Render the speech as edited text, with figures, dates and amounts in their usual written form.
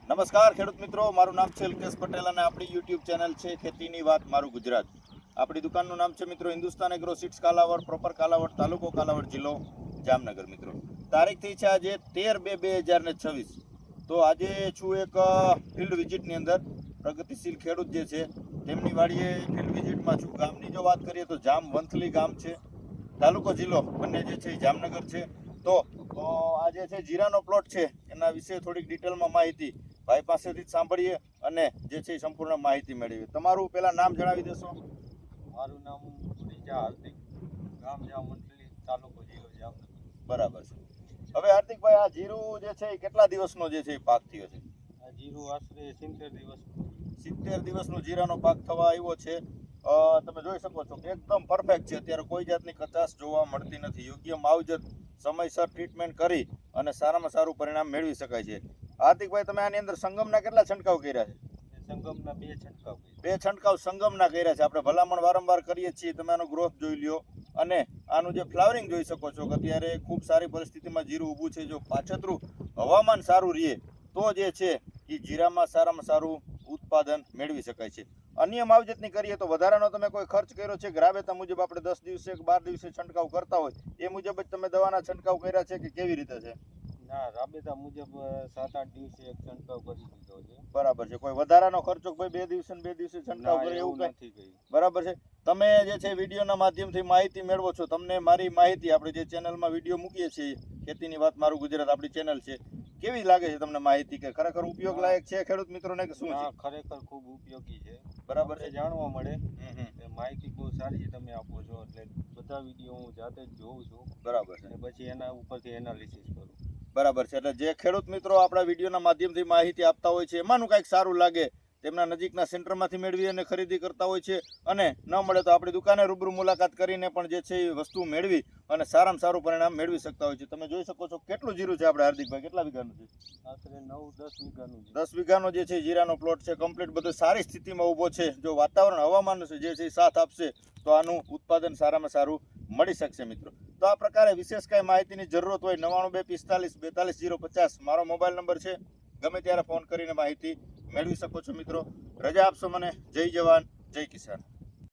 નમસ્કાર ખેડૂત મિત્રો, મારું નામ છે અલ્કેશ પટેલ અને આપણી યુટ્યુબ ચેનલ છે ખેતીની વાત મારું ગુજરાત. આપણી દુકાનનું નામ છે મિત્રો Hindustan Agro Seeds Kalavad, proper Kalavad, તાલુકો કાલાવડ, જિલ્લો જામનગર. મિત્રો તારીખ થઈ છે આજે 13/2/2026. તો આજે છું એક ફિલ્ડ વિઝિટની અંદર. પ્રગતિશીલ ખેડૂત જે છે તેમની વાડીએ ફિલ્ડ વિઝિટમાં છું. ગામની જો વાત કરીએ તો જામ વંથલી ગામ છે, તાલુકો જિલ્લો બંને જે છે જામનગર છે. તો આ જે છે જીરાનો પ્લોટ છે એના વિશે થોડીક ડિટેલમાં માહિતી ભાઈ પાસેથી જ સાંભળીએ અને જે છે સંપૂર્ણ માહિતી મેળવીએ. તમારું પહેલા નામ જણાવી દેશો? મારું નામ ગુરીજા હાર્દિક, ગામ જામવંથલી, તાલુકો જિલ્લો જામનગર. બરાબર છે. હવે હાર્દિકભાઈ, આ જીરું જે છે એ કેટલા દિવસનો જે છે એ પાક થયો છે? આ જીરું આશરે 70 દિવસ. 70 દિવસનો જીરાનો પાક થવા આવ્યો છે. તમે જોઈ શકો છો કે એકદમ પરફેક્ટ છે. અત્યારે કોઈ જાતની કચાશ જોવા મળતી નથી. યોગ્ય માવજત, સમયસર ટ્રીટમેન્ટ કરી અને સારામાં સારું પરિણામ મેળવી શકાય છે. હાર્દિકભાઈ, તમે આની અંદર સંગમના કેટલા છંટકાવ કર્યા છે? સંગમના 2 છંટકાવ. 2 છંટકાવ સંગમના કર્યા છે. આપણે ભલામણ વારંવાર કરીએ છીએ. તમે આનો ગ્રોથ જોઈ લ્યો અને આનું જે ફ્લાવરિંગ જોઈ શકો છો કે અત્યારે ખૂબ સારી પરિસ્થિતિમાં જીરું ઊભું છે. જો પાછતરું હવામાન સારું રહે તો જે છે એ જીરામાં સારામાં સારું ઉત્પાદન મેળવી શકાય છે. અન્ય માવજતની કરીએ તો વધારાનો તમે કોઈ ખર્ચ કર્યો છે? રાબેતા મુજબ આપણે 10 દિવસે કે 12 દિવસે છંટકાવ કરતા હોય એ મુજબ જ તમે દવાના છંટકાવ કર્યા છે કે કેવી રીતે છે? ના, રાબેતા મુજબ 7-8 દિવસે એક છંટકાવ કરી દીધો છે. બરાબર છે. કોઈ વધારાનો ખર્ચો ભાઈ 2 દિવસે ને 2 દિવસે છંટકાવ કરે એવું નથી ગઈ. બરાબર છે. તમે જે છે વિડીયોના માધ્યમથી માહિતી મેળવો છો. તમને મારી માહિતી આપણે જે ચેનલમાં વિડીયો મૂકીએ છીએ ખેતીની વાત મારું ગુજરાત આપણી ચેનલ છે, કેવી લાગે છે તમને માહિતી? કે ખરેખર ઉપયોગ લાયક છે ખેડૂત મિત્રોને કે શું છે? ખરેખર ખૂબ ઉપયોગી છે. બરાબર છે. જાણવા મળે કે માહિતી બહુ સારી તમે આપો છો, એટલે બધા વિડીયો હું જાતે જ જોઉં છું. બરાબર છે. અને પછી એના ઉપરથી એનાલિસિસ કરું. બરાબર છે. એટલે જે ખેડૂત મિત્રો આપણા વિડીયોના માધ્યમથી માહિતી આપતા હોય છે એમાંનું કાંઈક સારું લાગે તેમના નજીકના સેન્ટરમાંથી મેળવી અને ખરીદી કરતા હોય છે, અને ન મળે તો આપણી દુકાને રૂબરૂ મુલાકાત કરીને પણ જે છે એ વસ્તુ મેળવી અને સારામાં સારું પરિણામ મેળવી શકતા હોય છે. તમે જોઈ શકો છો કેટલું જીરું છે આપણે હાર્દિકભાઈ? કેટલા વીઘાનું છે? આશરે 9-10 વીઘાનું છે. 10 વીઘાનો જે છે જીરાનો પ્લોટ છે. કમ્પ્લીટ બધો સારી સ્થિતિમાં ઊભો છે. જો વાતાવરણ હવામાન જે છે એ સાથ આપશે તો આનું ઉત્પાદન સારામાં સારું મળી શકશે મિત્રો. તો આ પ્રકારે વિશેષ કાંઈ માહિતીની જરૂરત હોય 9925454050 મારો મોબાઈલ નંબર છે. ગમે ત્યારે ફોન કરીને માહિતી મેળવી શકો છો મિત્રો. રજા આપશો મને. જય જવાન, જય કિસાન.